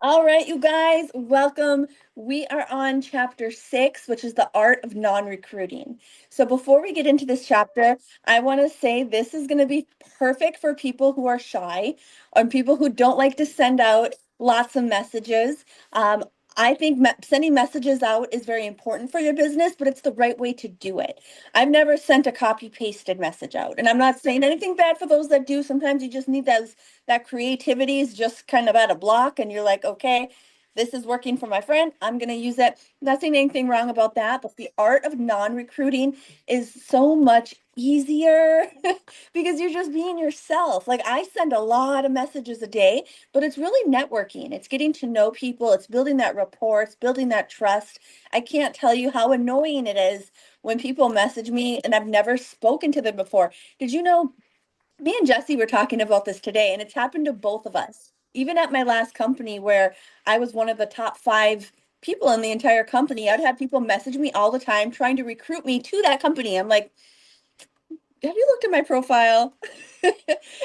All right, you guys, welcome. We are on chapter 6, which is the art of non-recruiting. So before we get into this chapter, I want to say this is going to be perfect for people who are shy or people who don't like to send out lots of messages. I think sending messages out is very important for your business, but it's the right way to do it. I've never sent a copy pasted message out, and I'm not saying anything bad for those that do. Sometimes you just need that creativity is just kind of at a block and you're like, okay, this is working for my friend, I'm going to use it. Not saying anything wrong about that, but the art of non-recruiting is so much easier because you're just being yourself. Like, I send a lot of messages a day, but it's really networking. It's getting to know people, it's building that rapport, it's building that trust. I can't tell you how annoying it is when people message me and I've never spoken to them before. Did you know, me and Jesse were talking about this today, and it's happened to both of us. Even at my last company, where I was one of the top 5 people in the entire company, I'd have people message me all the time trying to recruit me to that company. I'm like, have you looked at my profile?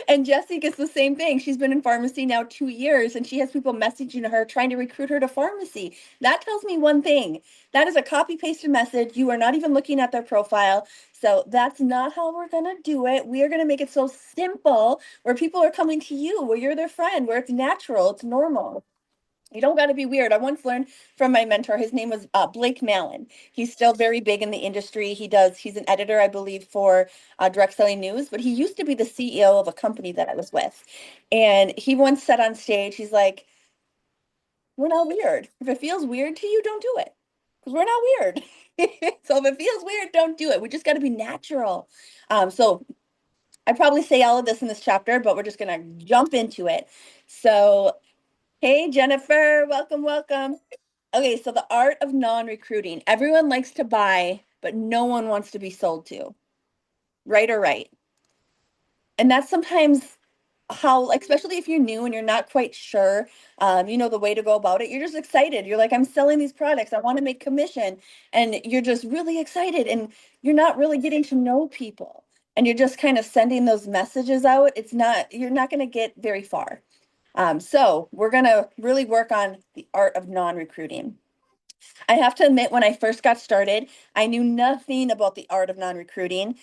And Jessie gets the same thing. She's been in pharmacy now 2 years, and she has people messaging her trying to recruit her to pharmacy. That tells me one thing. That is a copy pasted message. You are not even looking at their profile. So that's not how we're going to do it. We are going to make it so simple where people are coming to you, where you're their friend, where it's natural, it's normal. You don't got to be weird. I once learned from my mentor. His name was Blake Mallon. He's still very big in the industry. He's an editor, I believe, for Direct Selling News, but he used to be the CEO of a company that I was with. And he once said on stage, he's like, we're not weird. If it feels weird to you, don't do it because we're not weird. So if it feels weird, don't do it. We just got to be natural. So I probably say all of this in this chapter, but we're just going to jump into it. So, hey, Jennifer, welcome, welcome. Okay, so the art of non-recruiting. Everyone likes to buy, but no one wants to be sold to. Right or right? And that's sometimes how, like, especially if you're new and you're not quite sure, the way to go about it. You're just excited. You're like, I'm selling these products. I want to make commission. And you're just really excited and you're not really getting to know people. And you're just kind of sending those messages out. You're not going to get very far. So we're going to really work on the art of non-recruiting. I have to admit, when I first got started, I knew nothing about the art of non-recruiting.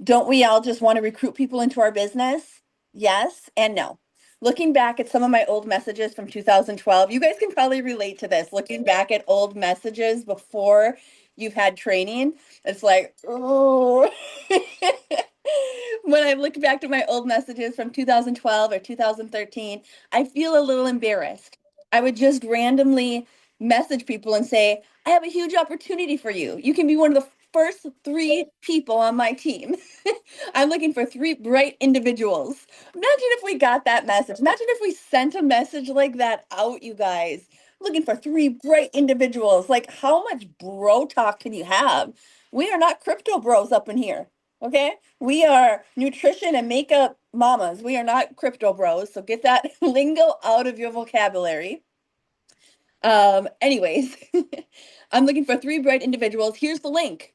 Don't we all just want to recruit people into our business? Yes and no. Looking back at some of my old messages from 2012, you guys can probably relate to this. Looking back at old messages before you've had training, it's like, oh. When I look back to my old messages from 2012 or 2013, I feel a little embarrassed. I would just randomly message people and say, I have a huge opportunity for you. You can be one of the first 3 people on my team. I'm looking for 3 bright individuals. Imagine if we got that message. Imagine if we sent a message like that out, you guys. Looking for 3 bright individuals. Like, how much bro talk can you have? We are not crypto bros up in here. Okay. We are nutrition and makeup mamas. We are not crypto bros. So get that lingo out of your vocabulary. Anyways, I'm looking for 3 bright individuals. Here's the link.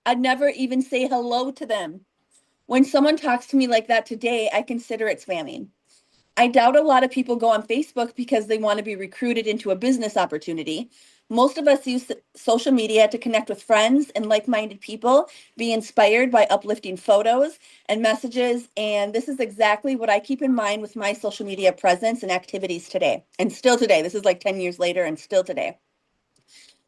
I'd never even say hello to them. When someone talks to me like that today, I consider it spamming. I doubt a lot of people go on Facebook because they want to be recruited into a business opportunity. Most of us use social media to connect with friends and like minded people, be inspired by uplifting photos and messages. And this is exactly what I keep in mind with my social media presence and activities today. And still today, this is like 10 years later, and still today.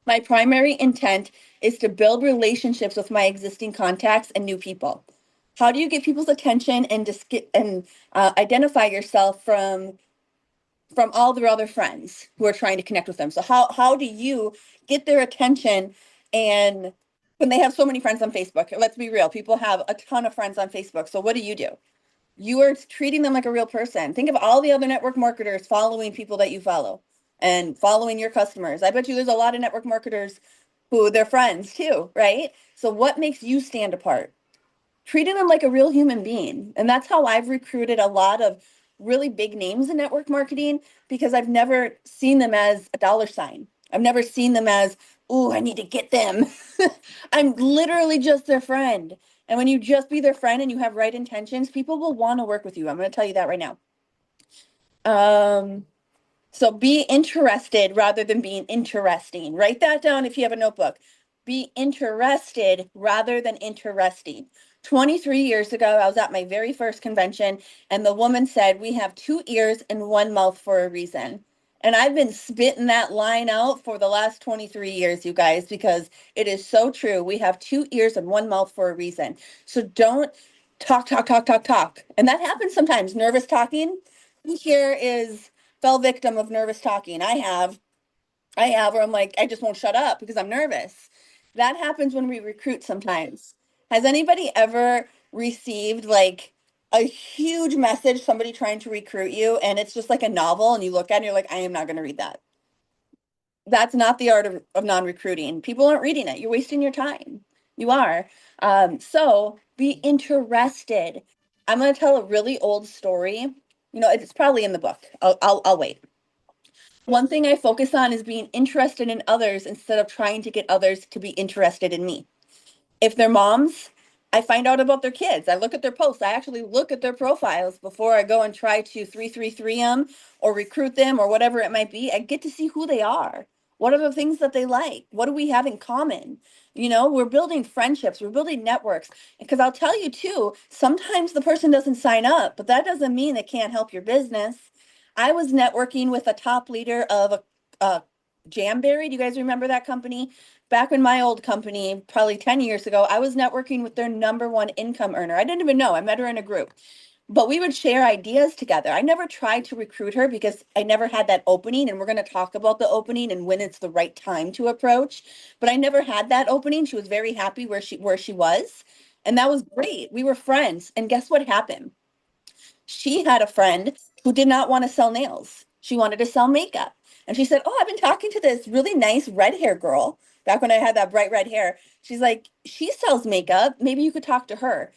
My primary intent is to build relationships with my existing contacts and new people. How do you get people's attention and identify yourself from all their other friends who are trying to connect with them? So how do you get their attention? And when they have so many friends on Facebook, let's be real, people have a ton of friends on Facebook. So what do? You are treating them like a real person. Think of all the other network marketers following people that you follow and following your customers. I bet you there's a lot of network marketers who they're friends too, right? So what makes you stand apart? Treating them like a real human being. And that's how I've recruited a lot of really big names in network marketing, because I've never seen them as a dollar sign. I've never seen them as, oh, I need to get them. I'm literally just their friend. And when you just be their friend and you have right intentions, people will want to work with you. I'm going to tell you that right now. So So be interested rather than being interesting. Write that down if you have a notebook. Be interested rather than interesting. 23 years ago, I was at my very first convention, and the woman said, "We have two ears and one mouth for a reason." And I've been spitting that line out for the last 23 years, you guys, because it is so true. We have two ears and one mouth for a reason. So don't talk, talk, talk, talk, talk. And that happens sometimes. Nervous talking. Who here is fell victim of nervous talking? I have, where I'm like, I just won't shut up because I'm nervous. That happens when we recruit sometimes. Has anybody ever received like a huge message, somebody trying to recruit you, and it's just like a novel, and you look at it and you're like, I am not going to read that. That's not the art of non-recruiting. People aren't reading it. You're wasting your time. You are. So be interested. I'm going to tell a really old story. It's probably in the book. I'll wait. One thing I focus on is being interested in others instead of trying to get others to be interested in me. If they're moms, I find out about their kids. I look at their posts. I actually look at their profiles before I go and try to 333 them or recruit them or whatever it might be. I get to see who they are. What are the things that they like? What do we have in common? We're building friendships, we're building networks. Because I'll tell you too, sometimes the person doesn't sign up, but that doesn't mean they can't help your business. I was networking with a top leader of a Jamberry. Do you guys remember that company? Back in my old company, probably 10 years ago, I was networking with their number one income earner. I didn't even know. I met her in a group, but we would share ideas together. I never tried to recruit her because I never had that opening. And we're going to talk about the opening and when it's the right time to approach. But I never had that opening. She was very happy where she was. And that was great. We were friends. And guess what happened? She had a friend who did not want to sell nails. She wanted to sell makeup. And she said, "Oh, I've been talking to this really nice red hair girl back when I had that bright red hair." She's like, "She sells makeup. Maybe you could talk to her."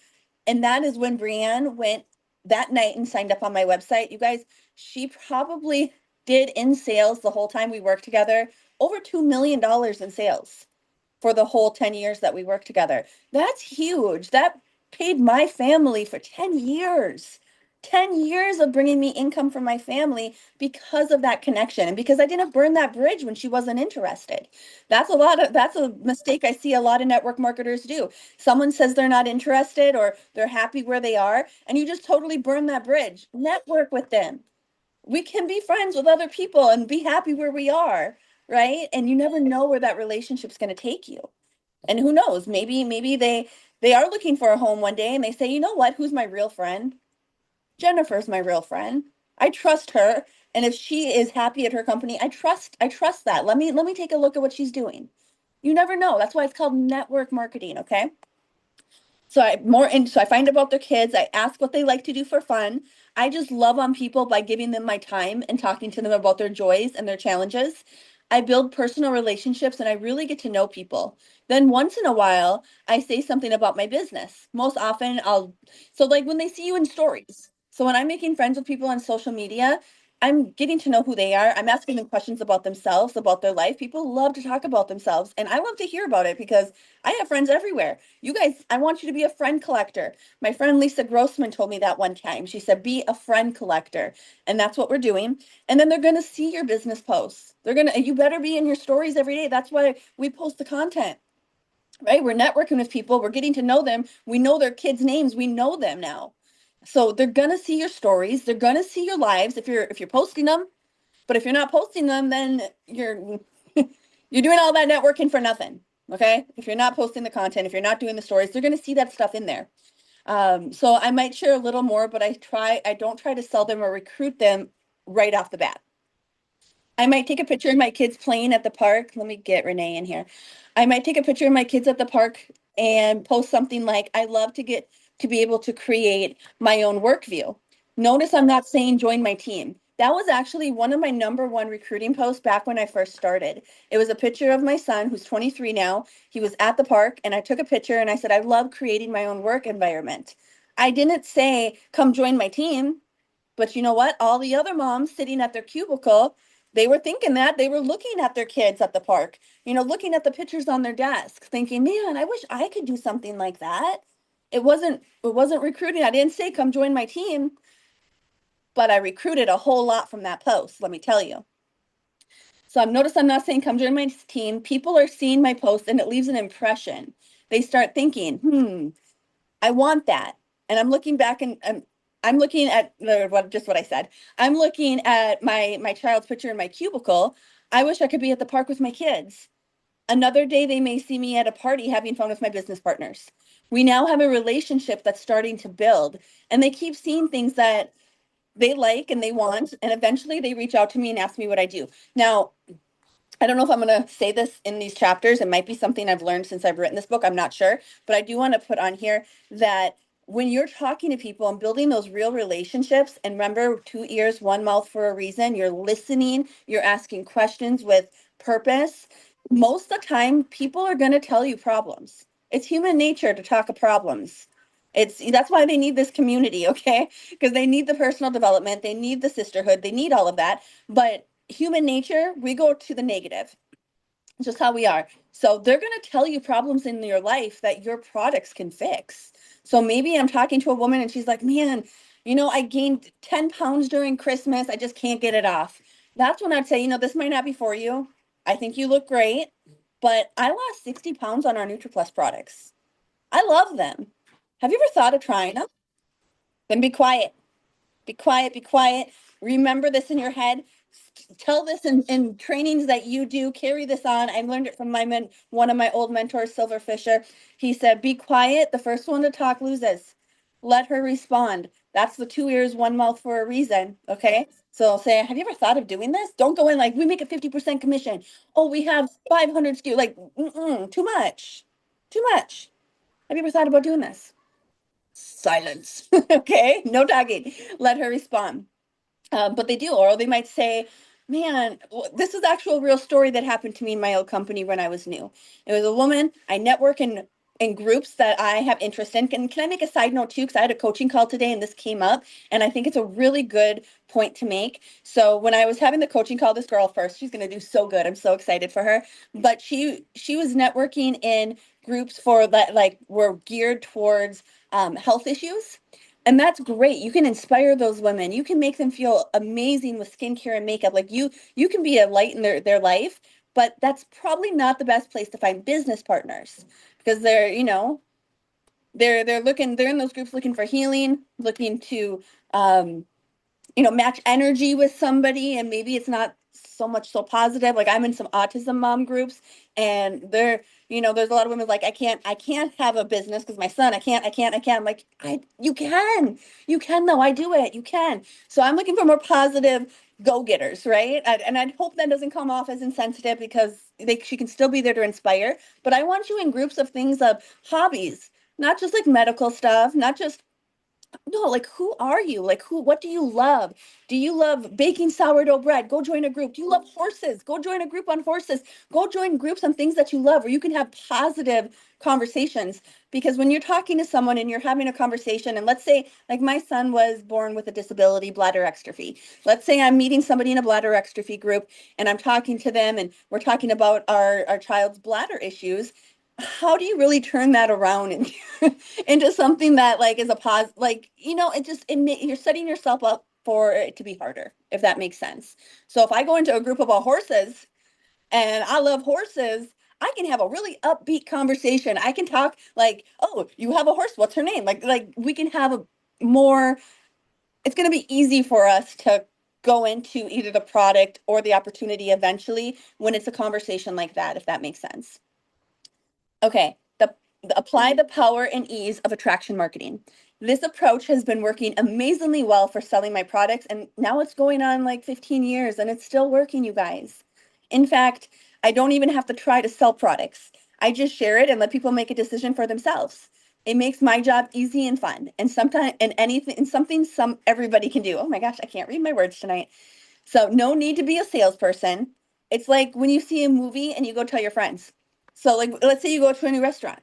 And that is when Brienne went that night and signed up on my website. You guys, she probably did in sales the whole time we worked together over $2 million in sales for the whole 10 years that we worked together. That's huge. That paid my family for 10 years. 10 years of bringing me income from my family because of that connection and because I didn't burn that bridge when she wasn't interested. That's a mistake I see a lot of network marketers do. Someone says they're not interested or they're happy where they are, and you just totally burn that bridge. Network with them. We can be friends with other people and be happy where we are, right? And you never know where that relationship's going to take you. And who knows, maybe they are looking for a home one day and they say, "You know what? Who's my real friend? Jennifer's my real friend. I trust her, and if she is happy at her company, I trust that. Let me take a look at what she's doing." You never know. That's why it's called network marketing, okay? So I find about their kids. I ask what they like to do for fun. I just love on people by giving them my time and talking to them about their joys and their challenges. I build personal relationships and I really get to know people. Then once in a while, I say something about my business. Most often so like when they see you in stories. So when I'm making friends with people on social media, I'm getting to know who they are. I'm asking them questions about themselves, about their life. People love to talk about themselves, and I love to hear about it because I have friends everywhere. You guys, I want you to be a friend collector. My friend Lisa Grossman told me that one time. She said, "Be a friend collector." And that's what we're doing. And then they're going to see your business posts. You better be in your stories every day. That's why we post the content, right? We're networking with people. We're getting to know them. We know their kids' names. We know them now. So they're going to see your stories. They're going to see your lives if you're posting them. But if you're not posting them, then you're you're doing all that networking for nothing. Okay? If you're not posting the content, if you're not doing the stories, they're going to see that stuff in there. So I might share a little more, but I don't try to sell them or recruit them right off the bat. I might take a picture of my kids playing at the park. Let me get Renee in here. I might take a picture of my kids at the park and post something like, "I love to be able to create my own work view." Notice I'm not saying join my team. That was actually one of my number one recruiting posts back when I first started. It was a picture of my son, who's 23 now. He was at the park, and I took a picture and I said, "I love creating my own work environment." I didn't say, "Come join my team." But you know what? All the other moms sitting at their cubicle, they were thinking that. They were looking at their kids at the park, looking at the pictures on their desk, thinking, "Man, I wish I could do something like that." It wasn't recruiting. I didn't say come join my team, but I recruited a whole lot from that post, let me tell you. So I've noticed I'm not saying come join my team. People are seeing my post and it leaves an impression. They start thinking, I want that. And I'm looking back and I'm looking at just what I said. I'm looking at my child's picture in my cubicle. I wish I could be at the park with my kids. Another day they may see me at a party having fun with my business partners. We now have a relationship that's starting to build, and they keep seeing things that they like and they want, and eventually they reach out to me and ask me what I do. Now, I don't know if I'm going to say this in these chapters. It might be something I've learned since I've written this book. I'm not sure. But I do want to put on here that when you're talking to people and building those real relationships, and remember, 2 ears, 1 mouth for a reason, you're listening, you're asking questions with purpose. Most of the time, people are going to tell you problems. It's human nature to talk of problems. That's why they need this community, okay? Because they need the personal development, they need the sisterhood, they need all of that. But human nature, we go to the negative. It's just how we are. So they're going to tell you problems in your life that your products can fix. So maybe I'm talking to a woman and she's like, man, I gained 10 pounds during Christmas. I just can't get it off. That's when I'd say, this might not be for you. I think you look great, but I lost 60 pounds on our NutriPlus products. I love them. Have you ever thought of trying them? Then be quiet. Be quiet, be quiet. Remember this in your head. Tell this in trainings that you do. Carry this on. I learned it from one of my old mentors, Silver Fisher. He said, be quiet. The first one to talk loses. Let her respond. That's the 2 ears, 1 mouth for a reason. Okay. So I'll say, have you ever thought of doing this? Don't go in like, we make a 50% commission. Oh, we have 500 SKU. Like, too much. Too much. Have you ever thought about doing this? Silence. Okay. No talking. Let her respond. But they do, or they might say, man, this is actual real story that happened to me in my old company when I was new. It was a woman. I network in groups that I have interest in. Can I make a side note too? Because I had a coaching call today and this came up, and I think it's a really good point to make. So when I was having the coaching call, this girl first, she's going to do so good. I'm so excited for her. But she was networking in groups for that, like, were geared towards health issues. And that's great. You can inspire those women. You can make them feel amazing with skincare and makeup. Like you can be a light in their life, but that's probably not the best place to find business partners because they're in those groups looking for healing, looking to match energy with somebody, and maybe it's not so much so positive. Like I'm in some autism mom groups, and there's a lot of women like, I can't have a business because my son, I can't. I'm like, you can though. I do it. You can. So I'm looking for more positive go-getters, right? And I'd hope that doesn't come off as insensitive because she can still be there to inspire. But I want you in groups of things of hobbies, not just like medical stuff, not just no, like who are you? What do you love? Do you love baking sourdough bread? Go join a group. Do you love horses? Go join a group on horses. Go join groups on things that you love where you can have positive conversations. Because when you're talking to someone and you're having a conversation, and let's say, like my son was born with a disability, bladder exstrophy. Let's say I'm meeting somebody in a bladder exstrophy group and I'm talking to them and we're talking about our child's bladder issues. How do you really turn that around into something that like is a like you're setting yourself up for it to be harder, if that makes sense. So if I go into a group about horses and I love horses, I can have a really upbeat conversation. I can talk like, oh, you have a horse, what's her name? Like we can have a more, it's going to be easy for us to go into either the product or the opportunity eventually when it's a conversation like that, if that makes sense. Okay, apply the power and ease of attraction marketing. This approach has been working amazingly well for selling my products, and now it's going on like 15 years and it's still working, you guys. In fact, I don't even have to try to sell products. I just share it and let people make a decision for themselves. It makes my job easy and fun, and sometimes and anything and something everybody can do. Oh my gosh, I can't read my words tonight. So no need to be a salesperson. It's like when you see a movie and you go tell your friends. So like let's say you go to a new restaurant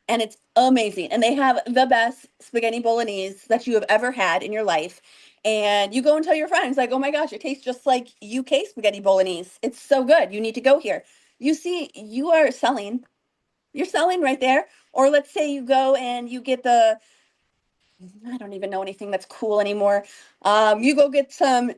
and it's amazing and they have the best spaghetti bolognese that you have ever had in your life. And you go and tell your friends like, "Oh my gosh, it tastes just like UK spaghetti bolognese. It's so good. You need to go here." You see, you are selling. You're selling right there. Or let's say you go and you get I don't even know anything that's cool anymore. You go get some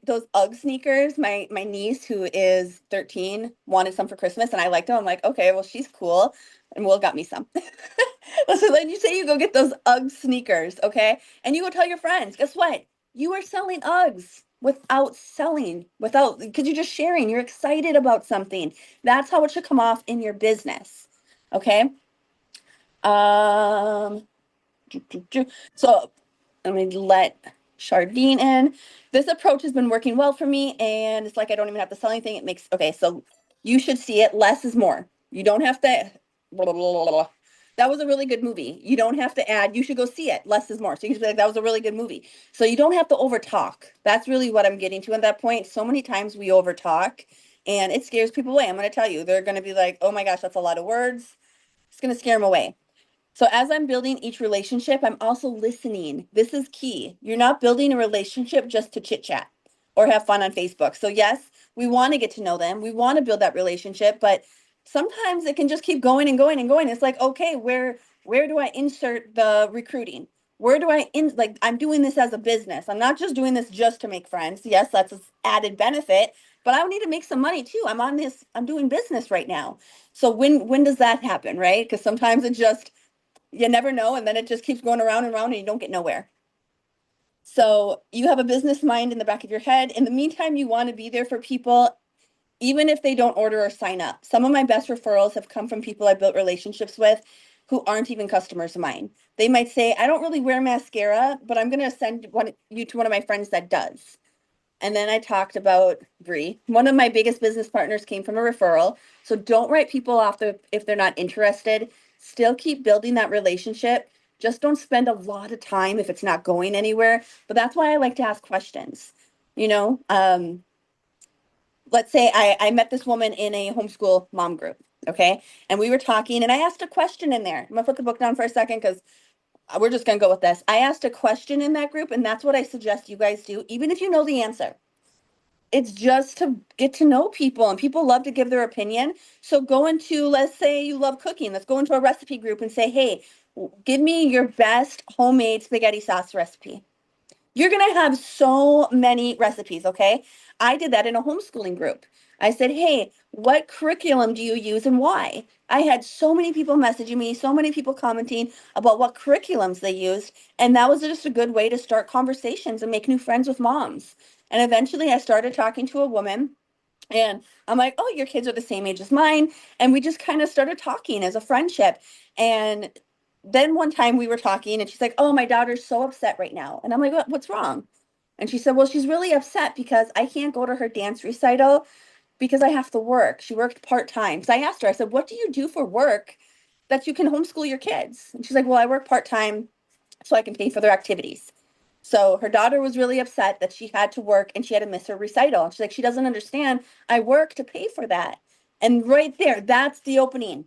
those UGG sneakers. My niece, who is 13, wanted some for Christmas, and I liked them. I'm like, okay, well, she's cool, and Will got me some. So then you say you go get those UGG sneakers, okay? And you go tell your friends, guess what? You are selling UGGs because you're just sharing. You're excited about something. That's how it should come off in your business, okay? Um, so I'm going to let Chardine in. This approach has been working well for me, and it's like I don't even have to sell anything. It makes, okay, so you should see it. Less is more. You don't have to, blah, blah, blah, blah, blah. That was a really good movie. You don't have to add, you should go see it. Less is more. So you should be like, that was a really good movie. So you don't have to over talk. That's really what I'm getting to at that point. So many times we over talk, and it scares people away. I'm going to tell you, they're going to be like, oh my gosh, that's a lot of words. It's going to scare them away. So as I'm building each relationship, I'm also listening. This is key. You're not building a relationship just to chit chat or have fun on Facebook. So yes, we want to get to know them. We want to build that relationship, but sometimes it can just keep going and going and going. It's like, okay, where do I insert the recruiting? Where do like I'm doing this as a business. I'm not just doing this just to make friends. Yes, that's an added benefit, but I need to make some money too. I'm doing business right now. So when does that happen, right? Because sometimes it just you never know, and then it just keeps going around and around and you don't get nowhere. So you have a business mind in the back of your head. In the meantime, you want to be there for people, even if they don't order or sign up. Some of my best referrals have come from people I built relationships with who aren't even customers of mine. They might say, I don't really wear mascara, but I'm going to send you to one of my friends that does. And then I talked about Bree. One of my biggest business partners came from a referral. So don't write people off if they're not interested. Still keep building that relationship. Just don't spend a lot of time if it's not going anywhere. But that's why I like to ask questions. You know, let's say I met this woman in a homeschool mom group. Okay. And we were talking, and I asked a question in there. I'm going to put the book down for a second because we're just going to go with this. I asked a question in that group, and that's what I suggest you guys do, even if you know the answer. It's just to get to know people, and people love to give their opinion. So go into, let's say you love cooking. Let's go into a recipe group and say, hey, give me your best homemade spaghetti sauce recipe. You're going to have so many recipes, okay? I did that in a homeschooling group. I said, hey, what curriculum do you use and why? I had so many people messaging me, so many people commenting about what curriculums they used. And that was just a good way to start conversations and make new friends with moms. And eventually I started talking to a woman, and I'm like, oh, your kids are the same age as mine. And we just kind of started talking as a friendship. And then one time we were talking, and she's like, oh, my daughter's so upset right now. And I'm like, what's wrong? And she said, well, she's really upset because I can't go to her dance recital because I have to work. She worked part-time. So I asked her, I said, what do you do for work that you can homeschool your kids? And she's like, well, I work part-time so I can pay for their activities. So her daughter was really upset that she had to work and she had to miss her recital. She's like, she doesn't understand. I work to pay for that. And right there, that's the opening.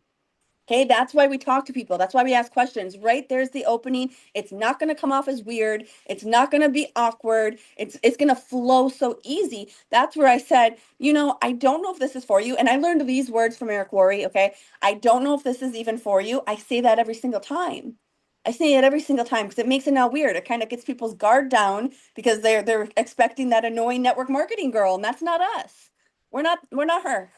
Okay, that's why we talk to people. That's why we ask questions. Right there's the opening. It's not going to come off as weird. It's not going to be awkward. It's going to flow so easy. That's where I said, I don't know if this is for you. And I learned these words from Eric Worre. Okay, I don't know if this is even for you. I say that every single time. I say it every single time because it makes it now weird. It kind of gets people's guard down because they're expecting that annoying network marketing girl, and that's not us. We're not her.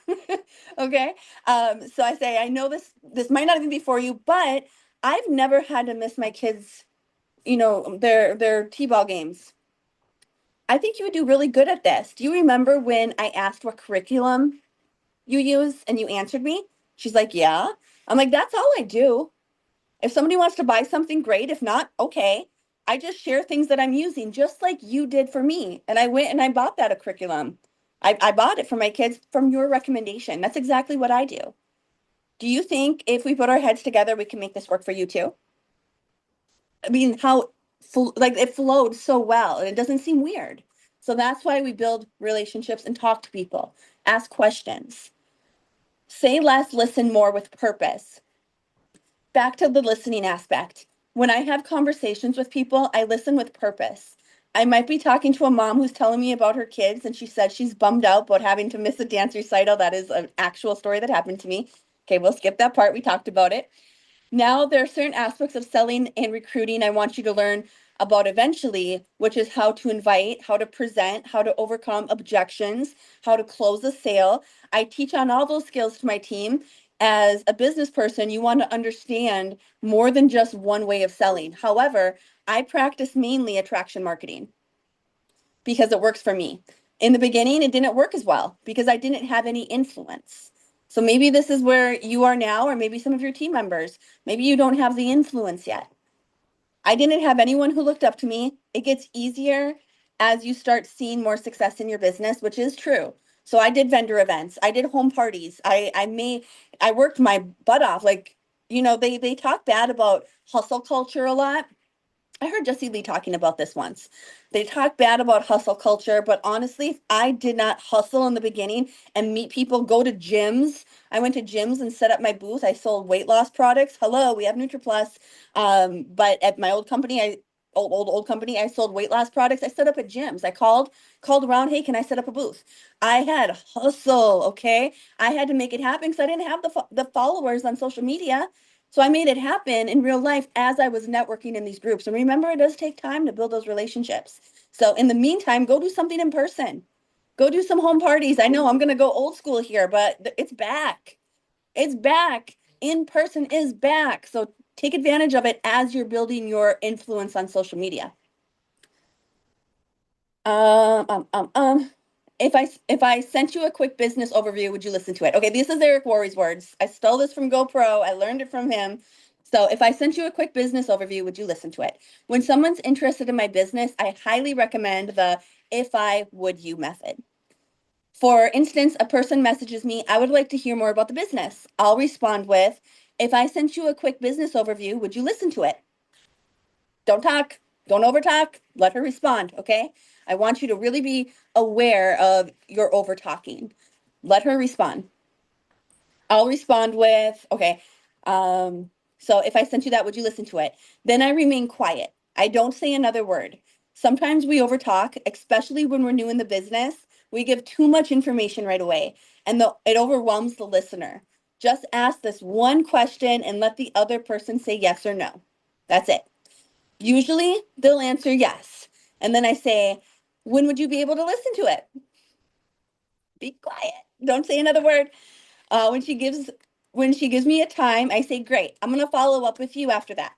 Okay. So I say, I know this might not even be for you, but I've never had to miss my kids, their T-ball games. I think you would do really good at this. Do you remember when I asked what curriculum you use and you answered me? She's like, yeah. I'm like, that's all I do. If somebody wants to buy something, great. If not, okay. I just share things that I'm using, just like you did for me. And I went and I bought that a curriculum. I bought it for my kids from your recommendation. That's exactly what I do. Do you think if we put our heads together, we can make this work for you too? I mean, like it flowed so well and it doesn't seem weird. So that's why we build relationships and talk to people, ask questions, say less, listen more with purpose. Back to the listening aspect. When I have conversations with people, I listen with purpose. I might be talking to a mom who's telling me about her kids, and she said she's bummed out about having to miss a dance recital. That is an actual story that happened to me. Okay, we'll skip that part. We talked about it. Now, there are certain aspects of selling and recruiting I want you to learn about eventually, which is how to invite, how to present, how to overcome objections, how to close a sale. I teach on all those skills to my team. As a business person, you want to understand more than just one way of selling. However, I practice mainly attraction marketing because it works for me. In the beginning, it didn't work as well because I didn't have any influence. So maybe this is where you are now, or maybe some of your team members. Maybe you don't have the influence yet. I didn't have anyone who looked up to me. It gets easier as you start seeing more success in your business, which is true. So I did vendor events. I did home parties. I worked my butt off. Like, they talk bad about hustle culture a lot. I heard Jesse Lee talking about this once. They talk bad about hustle culture, but honestly, if I did not hustle in the beginning and meet people, go to gyms. I went to gyms and set up my booth. I sold weight loss products. Hello, we have NutriPlus. But at my old company, old company, I sold weight loss products. I set up at gyms. I called around, hey, can I set up a booth? I had hustle, okay? I had to make it happen because I didn't have the followers on social media. So I made it happen in real life as I was networking in these groups. And remember, it does take time to build those relationships. So in the meantime, go do something in person. Go do some home parties. I know I'm going to go old school here, but it's back. It's back. In person is back. So take advantage of it as you're building your influence on social media. Um, um, um, um. If I sent you a quick business overview, would you listen to it? Okay, this is Eric Worre's words. I stole this from GoPro. I learned it from him. So if I sent you a quick business overview, would you listen to it? When someone's interested in my business, I highly recommend the if I would you method. For instance, a person messages me, I would like to hear more about the business. I'll respond with, if I sent you a quick business overview, would you listen to it? Don't talk. Don't overtalk. Let her respond. Okay. I want you to really be aware of your over talking. Let her respond. I'll respond with, okay. So if I sent you that, would you listen to it? Then I remain quiet. I don't say another word. Sometimes we overtalk, especially when we're new in the business. We give too much information right away, and it overwhelms the listener. Just ask this one question and let the other person say yes or no. That's it. Usually they'll answer yes. And then I say, when would you be able to listen to it? Be quiet. Don't say another word. When she gives me a time, I say, great, I'm gonna follow up with you after that.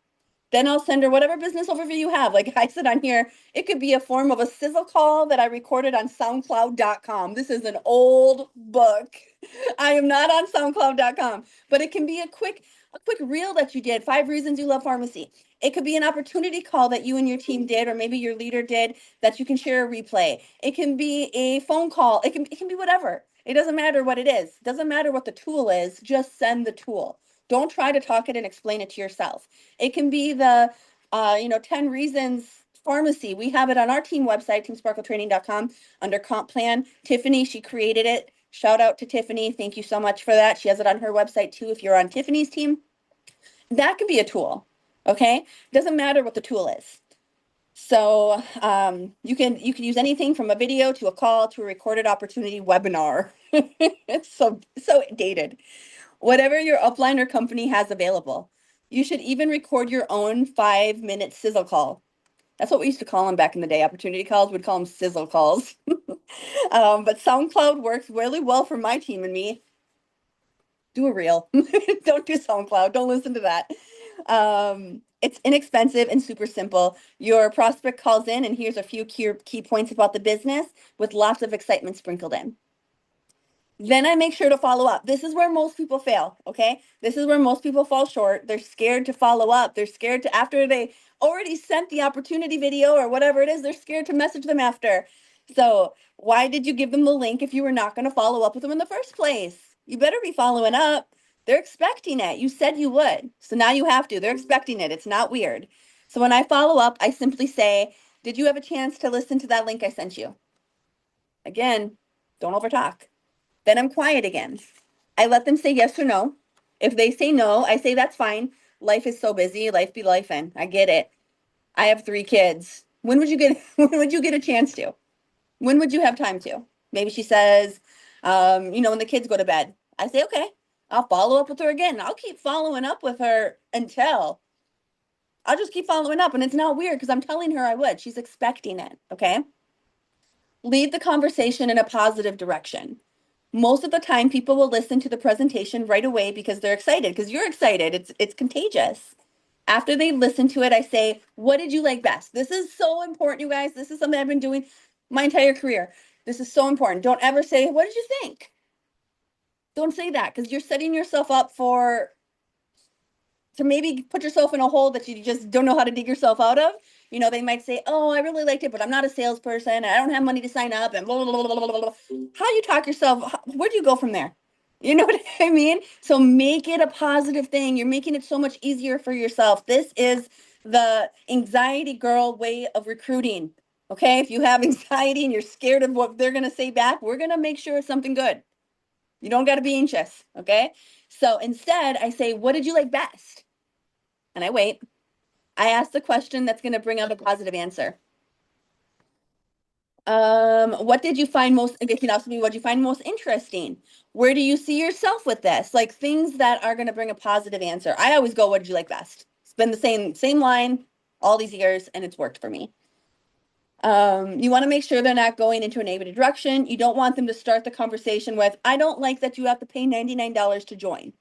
Then I'll send her whatever business overview you have. Like I said on here, it could be a form of a sizzle call that I recorded on SoundCloud.com. This is an old book. I am not on SoundCloud.com, but it can be a quick reel that you did, 5 reasons you love pharmacy. It could be an opportunity call that you and your team did, or maybe your leader did, that you can share a replay. It can be a phone call. It can be whatever. It doesn't matter what it is. It doesn't matter what the tool is. Just send the tool. Don't try to talk it and explain it to yourself. It can be the 10 reasons pharmacy. We have it on our team website, teamsparkletraining.com, under comp plan. Tiffany, she created it. Shout out to Tiffany. Thank you so much for that. She has it on her website too if you're on Tiffany's team. That could be a tool. Okay? Doesn't matter what the tool is. So you can use anything from a video to a call to a recorded opportunity webinar. It's so dated. Whatever your upline or company has available. You should even record your own 5-minute sizzle call. That's what we used to call them back in the day. Opportunity calls, we'd call them sizzle calls. But SoundCloud works really well for my team and me. Do a reel. Don't do SoundCloud. Don't listen to that. It's inexpensive and super simple. Your prospect calls in, and here's a few key points about the business with lots of excitement sprinkled in. Then I make sure to follow up. This is where most people fail, okay? This is where most people fall short. They're scared to follow up. They're scared to, after they already sent the opportunity video or whatever it is, they're scared to message them after. So why did you give them the link if you were not going to follow up with them in the first place? You better be following up. They're expecting it. You said you would. So now you have to. They're expecting it. It's not weird. So when I follow up, I simply say, did you have a chance to listen to that link I sent you? Again, don't overtalk. Then I'm quiet again. I let them say yes or no. If they say no, I say that's fine. Life is so busy. Life be lifing. I get it. I have 3 kids. When would you get when would you get a chance to? When would you have time to? Maybe she says, when the kids go to bed. I say, okay. I'll follow up with her again. I'll keep following up with her until I'll just keep following up. And it's not weird because I'm telling her I would. She's expecting it. Okay. Lead the conversation in a positive direction. Most of the time, people will listen to the presentation right away because they're excited, because you're excited. It's contagious. After they listen to it, I say, what did you like best? This is so important, you guys. This is something I've been doing my entire career. This is so important. Don't ever say, what did you think? Don't say that because you're setting yourself up to maybe put yourself in a hole that you just don't know how to dig yourself out of. You know, they might say, oh, I really liked it, but I'm not a salesperson. And I don't have money to sign up and blah, blah, blah, blah, blah, blah. How you talk yourself, where do you go from there? You know what I mean? So make it a positive thing. You're making it so much easier for yourself. This is the anxiety girl way of recruiting. Okay. If you have anxiety and you're scared of what they're going to say back, we're going to make sure it's something good. You don't got to be anxious. Okay. So instead, I say, what did you like best? And I wait. I ask the question that's going to bring out a positive answer. What did you find most, it can also be what you find most interesting? Where do you see yourself with this? Like things that are going to bring a positive answer. I always go, what did you like best? It's been the same line all these years and it's worked for me. You want to make sure they're not going into a negative direction. You don't want them to start the conversation with, I don't like that you have to pay $99 to join.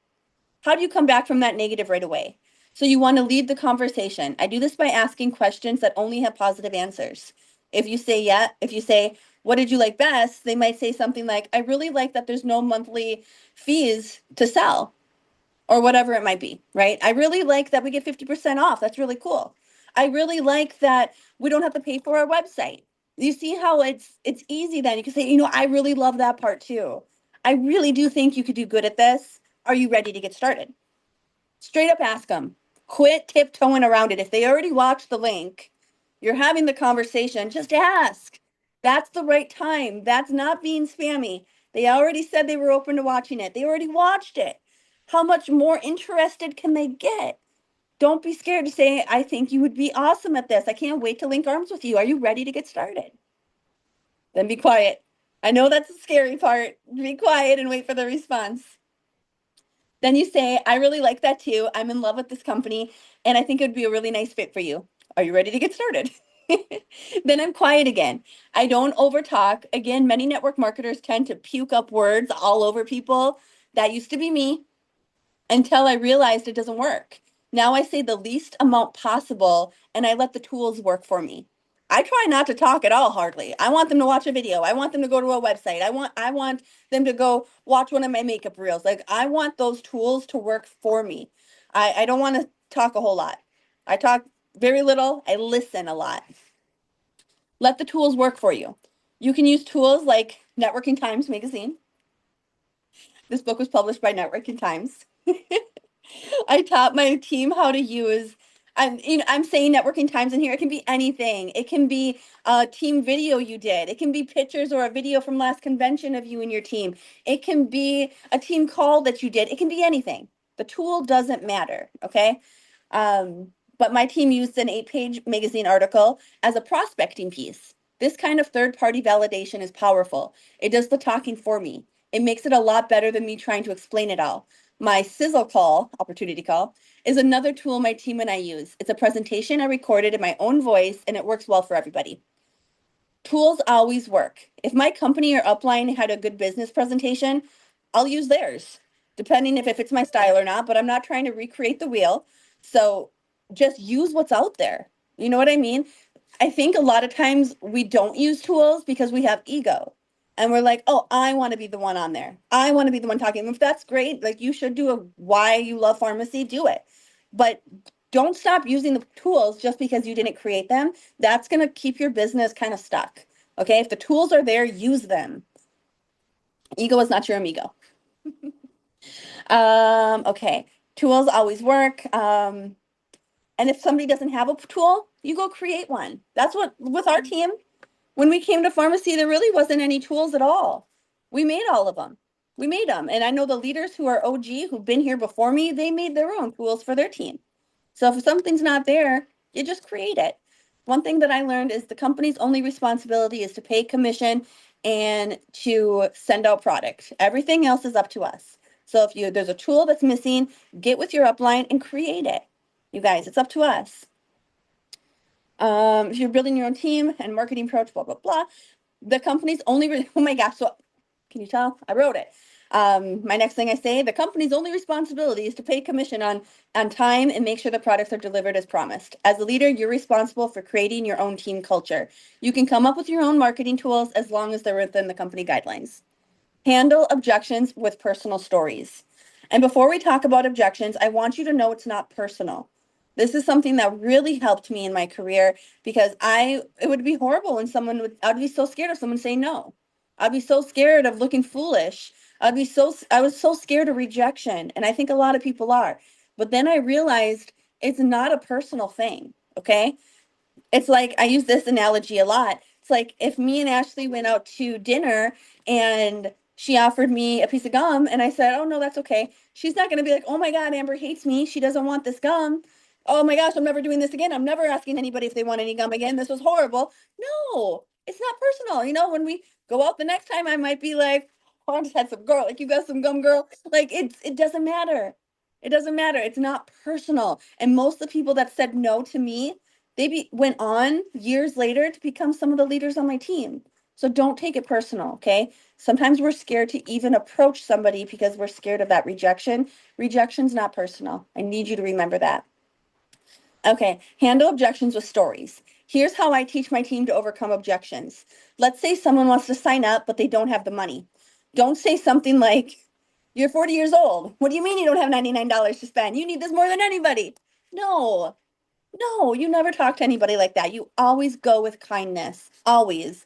How do you come back from that negative right away? So you want to lead the conversation. I do this by asking questions that only have positive answers. If you say, yeah, if you say, what did you like best? They might say something like, I really like that there's no monthly fees to sell or whatever it might be, right? I really like that we get 50% off. That's really cool. I really like that we don't have to pay for our website. You see how it's easy then. You can say, I really love that part too. I really do think you could do good at this. Are you ready to get started? Straight up ask them. Quit tiptoeing around it. If they already watched the link, you're having the conversation, just ask. That's the right time. That's not being spammy. They already said they were open to watching it. They already watched it. How much more interested can they get? Don't be scared to say, I think you would be awesome at this. I can't wait to link arms with you. Are you ready to get started? Then be quiet. I know that's the scary part. Be quiet and wait for the response. Then you say, I really like that too. I'm in love with this company and I think it would be a really nice fit for you. Are you ready to get started? Then I'm quiet again. I don't overtalk. Again, many network marketers tend to puke up words all over people. That used to be me until I realized it doesn't work. Now I say the least amount possible and I let the tools work for me. I try not to talk at all hardly. I want them to watch a video. I want them to go to a website. I want them to go watch one of my makeup reels. Like I want those tools to work for me. I don't want to talk a whole lot. I talk very little. I listen a lot. Let the tools work for you. You can use tools like Networking Times magazine. This book was published by Networking Times. I taught my team how to use. I'm saying networking times in here. It can be anything. It can be a team video you did. It can be pictures or a video from last convention of you and your team. It can be a team call that you did. It can be anything. The tool doesn't matter. Okay. But my team used an 8-page magazine article as a prospecting piece. This kind of third-party validation is powerful. It does the talking for me. It makes it a lot better than me trying to explain it all. My sizzle call, opportunity call, is another tool my team and I use. It's a presentation I recorded in my own voice and it works well for everybody. Tools always work. If my company or upline had a good business presentation, I'll use theirs, depending if it's my style or not, but I'm not trying to recreate the wheel. So just use what's out there. You know what I mean? I think a lot of times we don't use tools because we have ego. And we're like, oh, I want to be the one on there. I want to be the one talking. If that's great, like you should do a why you love pharmacy, do it. But don't stop using the tools just because you didn't create them. That's going to keep your business kind of stuck. Okay. If the tools are there, use them. Ego is not your amigo. Okay. Tools always work. And if somebody doesn't have a tool, you go create one. That's what, with our team, when we came to pharmacy, there really wasn't any tools at all. We made all of them. We made them. And I know the leaders who are OG, who've been here before me, they made their own tools for their team. So if something's not there, you just create it. One thing that I learned is the company's only responsibility is to pay commission and to send out product. Everything else is up to us. So if there's a tool that's missing, get with your upline and create it. You guys, it's up to us. If you're building your own team and marketing approach, blah, blah, blah, the company's only, oh my gosh, so can you tell? I wrote it. My next thing I say, the company's only responsibility is to pay commission on time and make sure the products are delivered as promised. As a leader, you're responsible for creating your own team culture. You can come up with your own marketing tools as long as they're within the company guidelines. Handle objections with personal stories. And before we talk about objections, I want you to know it's not personal. This is something that really helped me in my career because it would be horrible when I'd be so scared of someone saying no. I'd be so scared of looking foolish. I was so scared of rejection. And I think a lot of people are. But then I realized it's not a personal thing. Okay. It's like, I use this analogy a lot. It's like if me and Ashley went out to dinner and she offered me a piece of gum and I said, "Oh no, that's okay." She's not going to be like, "Oh my God, Amber hates me. She doesn't want this gum. Oh my gosh, I'm never doing this again. I'm never asking anybody if they want any gum again. This was horrible." No, it's not personal. When we go out the next time, I might be like, "Oh, I just had some girl. Like, you got some gum, girl." Like, it doesn't matter. It doesn't matter. It's not personal. And most of the people that said no to me, went on years later to become some of the leaders on my team. So don't take it personal, okay? Sometimes we're scared to even approach somebody because we're scared of that rejection. Rejection's not personal. I need you to remember that. Okay, handle objections with stories. Here's how I teach my team to overcome objections. Let's say someone wants to sign up, but they don't have the money. Don't say something like, "You're 40 years old. What do you mean you don't have $99 to spend? You need this more than anybody." No, no, you never talk to anybody like that. You always go with kindness, always.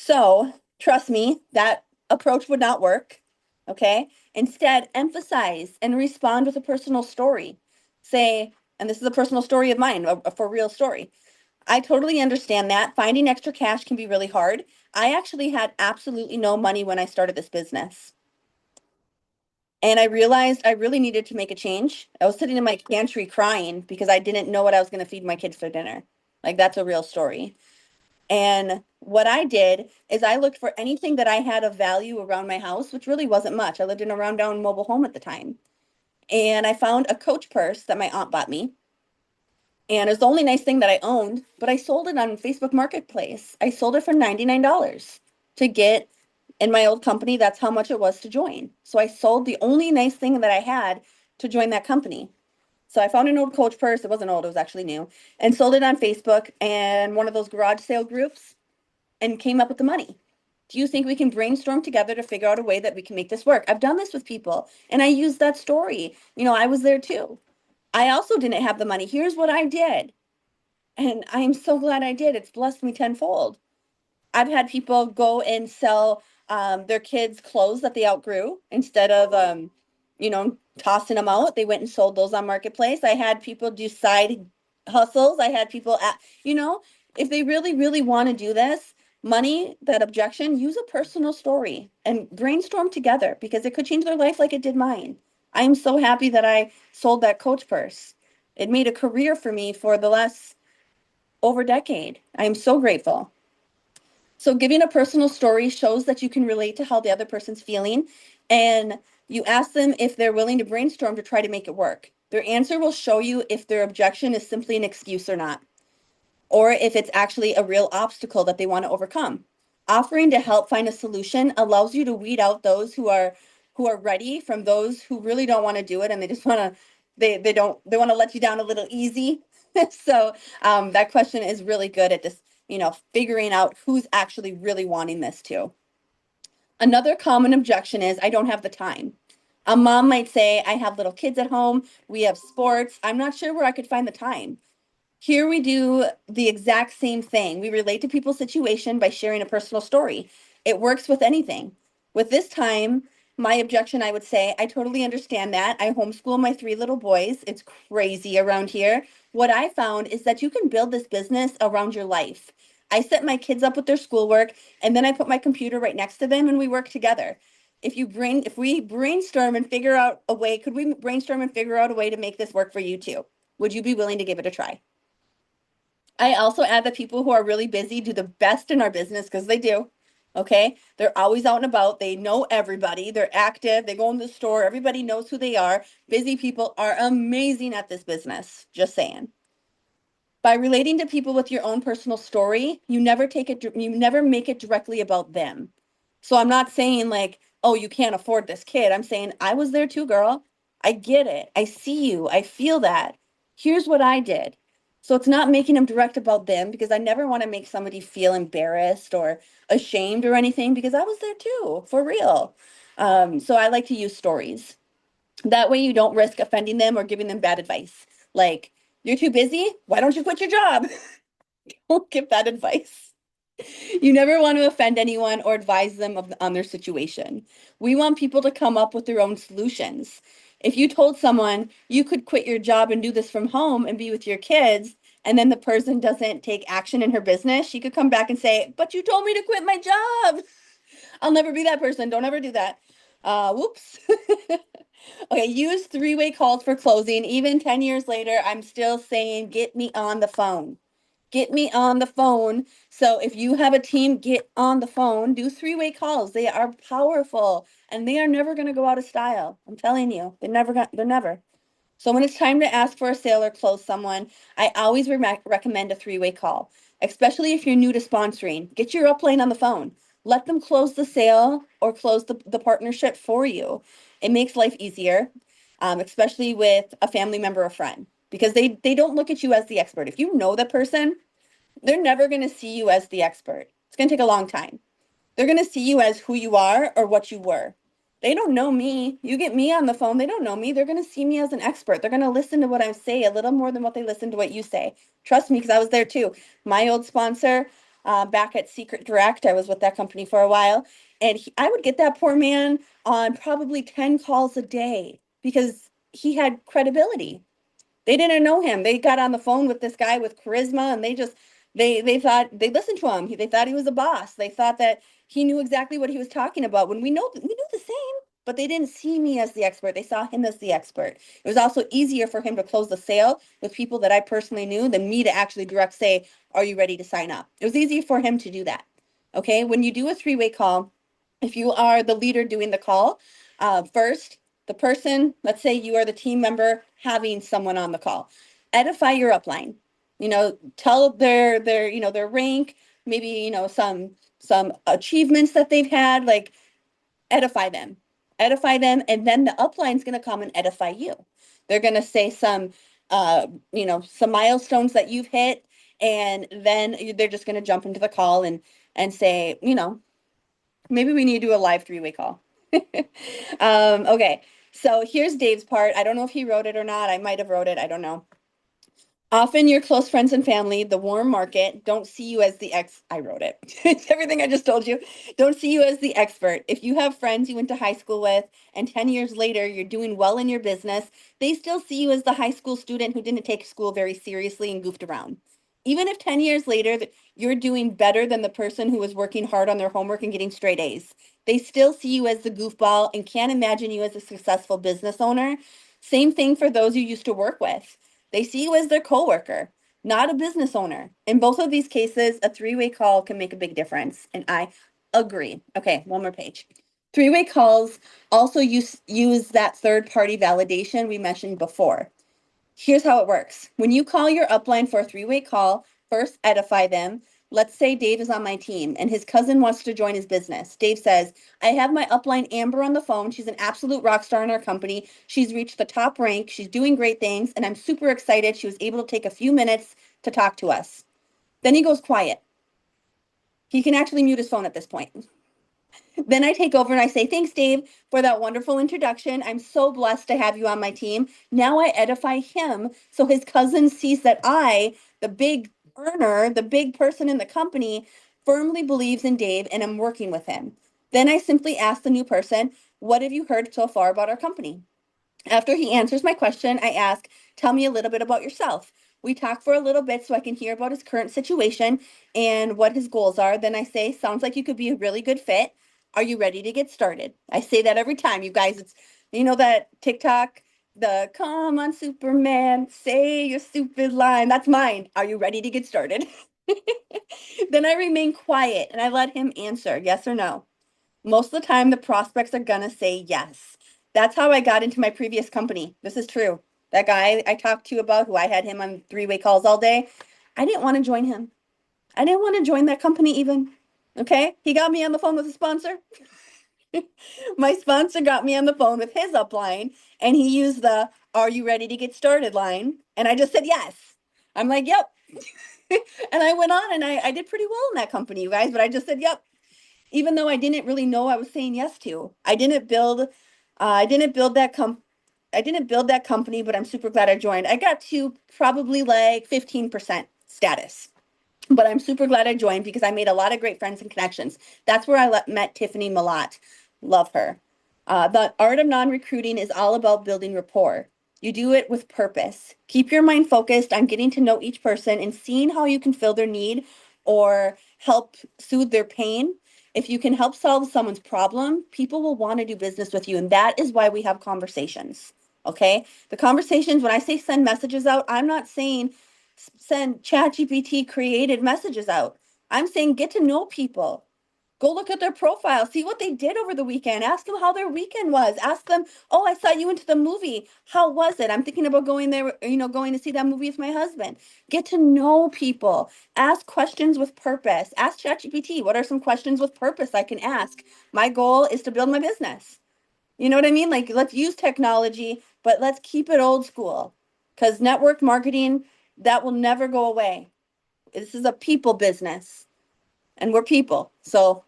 So trust me, that approach would not work. Okay. Instead, emphasize and respond with a personal story. Say, and this is a personal story of mine, a for real story. "I totally understand that finding extra cash can be really hard. I actually had absolutely no money when I started this business. And I realized I really needed to make a change. I was sitting in my pantry crying because I didn't know what I was going to feed my kids for dinner." Like, that's a real story. And what I did is I looked for anything that I had of value around my house, which really wasn't much. I lived in a rundown mobile home at the time. And I found a Coach purse that my aunt bought me. And it was the only nice thing that I owned, but I sold it on Facebook Marketplace. I sold it for $99 to get in my old company. That's how much it was to join. So I sold the only nice thing that I had to join that company. So I found an old Coach purse. It wasn't old, it was actually new, and sold it on Facebook and one of those garage sale groups and came up with the money. Do you think we can brainstorm together to figure out a way that we can make this work? I've done this with people and I use that story. I was there too. I also didn't have the money. Here's what I did. And I am so glad I did. It's blessed me tenfold. I've had people go and sell their kids' clothes that they outgrew instead of, tossing them out. They went and sold those on Marketplace. I had people do side hustles. I had people, if they really, really want to do this, that objection, use a personal story and brainstorm together because it could change their life like it did mine. I'm so happy that I sold that Coach purse. It made a career for me for the last over decade. I'm so grateful. So giving a personal story shows that you can relate to how the other person's feeling, and you ask them if they're willing to brainstorm to try to make it work. Their answer will show you if their objection is simply an excuse or not, or if it's actually a real obstacle that they want to overcome. Offering to help find a solution allows you to weed out those who are ready from those who really don't want to do it and they just want to they want to let you down a little easy. So that question is really good at just figuring out who's actually really wanting this too. Another common objection is, "I don't have the time." A mom might say, "I have little kids at home. We have sports. I'm not sure where I could find the time." Here we do the exact same thing. We relate to people's situation by sharing a personal story. It works with anything. With this time, my objection, I would say, "I totally understand that. I homeschool my 3 little boys. It's crazy around here. What I found is that you can build this business around your life. I set my kids up with their schoolwork, and then I put my computer right next to them, and we work together. If we brainstorm and figure out a way, could we brainstorm and figure out a way to make this work for you too? Would you be willing to give it a try?" I also add that people who are really busy do the best in our business because they do. Okay. They're always out and about. They know everybody. They're active. They go in the store. Everybody knows who they are. Busy people are amazing at this business. Just saying. By relating to people with your own personal story, you never make it directly about them. So I'm not saying like, oh, you can't afford this kid. I'm saying I was there too, girl. I get it. I see you. I feel that. Here's what I did. So it's not making them direct about them because I never want to make somebody feel embarrassed or ashamed or anything because I was there too, for real. So I like to use stories. That way you don't risk offending them or giving them bad advice. Like, you're too busy? Why don't you quit your job? Don't give that advice. You never want to offend anyone or advise them on their situation. We want people to come up with their own solutions. If you told someone you could quit your job and do this from home and be with your kids, and then the person doesn't take action in her business, she could come back and say, but you told me to quit my job. I'll never be that person. Don't ever do that. Whoops. Okay, use three-way calls for closing. Even 10 years later, I'm still saying, get me on the phone. Get me on the phone. So if you have a team, get on the phone. Do three-way calls. They are powerful and they are never going to go out of style. I'm telling you, they're never. So when it's time to ask for a sale or close someone, I always recommend a three-way call, especially if you're new to sponsoring. Get your upline on the phone. Let them close the sale or close the partnership for you. It makes life easier, especially with a family member or friend, because they don't look at you as the expert. If you know the person, they're never going to see you as the expert. It's going to take a long time. They're going to see you as who you are or what you were. They don't know me. You get me on the phone, they don't know me. They're going to see me as an expert. They're going to listen to what I say a little more than what they listen to what you say. Trust me, because I was there too. My old sponsor back at Secret Direct, I was with that company for a while, and I would get that poor man on probably 10 calls a day because he had credibility. They didn't know him. They got on the phone with this guy with charisma and they thought they listened to him. They thought he was a boss. They thought that he knew exactly what he was talking about when we knew the same, but they didn't see me as the expert. They saw him as the expert. It was also easier for him to close the sale with people that I personally knew than me to actually direct say, "Are you ready to sign up?" It was easy for him to do that. Okay? When you do a three-way call, if you are the leader doing the call, first the person, let's say you are the team member having someone on the call, edify your upline. Tell their rank, maybe some achievements that they've had, like edify them. Edify them, and then the upline's going to come and edify you. They're going to say some milestones that you've hit, and then they're just going to jump into the call and say, maybe we need to do a live three-way call. Okay, so here's Dave's part. I don't know if he wrote it or not. I might have wrote it. I don't know. Often your close friends and family, the warm market, don't see you as I wrote it. It's everything I just told you. Don't see you as the expert. If you have friends you went to high school with and 10 years later you're doing well in your business, they still see you as the high school student who didn't take school very seriously and goofed around. Even if 10 years later you're doing better than the person who was working hard on their homework and getting straight A's, they still see you as the goofball and can't imagine you as a successful business owner. Same thing for those you used to work with. They see you as their coworker, not a business owner. In both of these cases, a three-way call can make a big difference, and I agree. Okay, one more page. Three-way calls also use that third-party validation we mentioned before. Here's how it works. When you call your upline for a three-way call, first edify them. Let's say Dave is on my team and his cousin wants to join his business. Dave says, I have my upline Amber on the phone. She's an absolute rock star in our company. She's reached the top rank. She's doing great things. And I'm super excited she was able to take a few minutes to talk to us. Then he goes quiet. He can actually mute his phone at this point. Then I take over and I say, thanks, Dave, for that wonderful introduction. I'm so blessed to have you on my team. Now I edify him so his cousin sees that the big earner, the big person in the company, firmly believes in Dave and I'm working with him. Then I simply ask the new person, what have you heard so far about our company? After he answers my question, I ask, tell me a little bit about yourself. We talk for a little bit so I can hear about his current situation and what his goals are. Then I say, sounds like you could be a really good fit. Are you ready to get started? I say that every time, you guys. It's, that TikTok, the come on, Superman, say your stupid line. That's mine. Are you ready to get started? Then I remain quiet and I let him answer yes or no. Most of the time, the prospects are going to say yes. That's how I got into my previous company. This is true. That guy I talked to you about, who I had him on three-way calls all day, I didn't want to join him. I didn't want to join that company even. Okay? He got me on the phone with a sponsor. My sponsor got me on the phone with his upline, and he used the "Are you ready to get started?" line. And I just said yes. I'm like, yep. And I went on and I did pretty well in that company, you guys, but I just said, yep, even though I didn't really know I was saying yes to. I didn't build I didn't build that company, but I'm super glad I joined. I got to probably like 15% status. But I'm super glad I joined because I made a lot of great friends and connections. That's where met Tiffany Malat. Love her. The art of non-recruiting is all about building rapport. You do it with purpose. Keep your mind focused on getting to know each person and seeing how you can fill their need or help soothe their pain. If you can help solve someone's problem, people will want to do business with you. And that is why we have conversations. Okay? The conversations, when I say send messages out, I'm not saying send ChatGPT created messages out. I'm saying get to know people. Go look at their profile, see what they did over the weekend. Ask them how their weekend was. Ask them, "Oh, I saw you into the movie. How was it? I'm thinking about going there, going to see that movie with my husband." Get to know people. Ask questions with purpose. Ask ChatGPT, what are some questions with purpose I can ask? My goal is to build my business. You know what I mean? Like, let's use technology, but let's keep it old school. Because network marketing, that will never go away. This is a people business, and we're people. So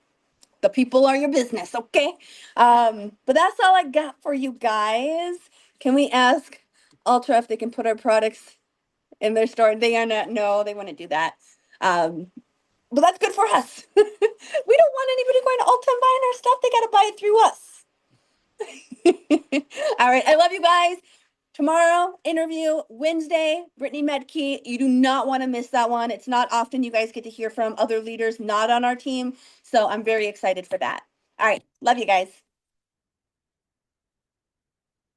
the people are your business, okay? But that's all I got for you guys. Can we ask Ultra if they can put our products in their store? They are not, no, they wouldn't do that. Um, but that's good for us. We don't want anybody going to Ulta and buying our stuff. They got to buy it through us. All right. I love you guys. Tomorrow, interview, Wednesday, Brittany Medkey. You do not want to miss that one. It's not often you guys get to hear from other leaders not on our team. So I'm very excited for that. All right. Love you guys.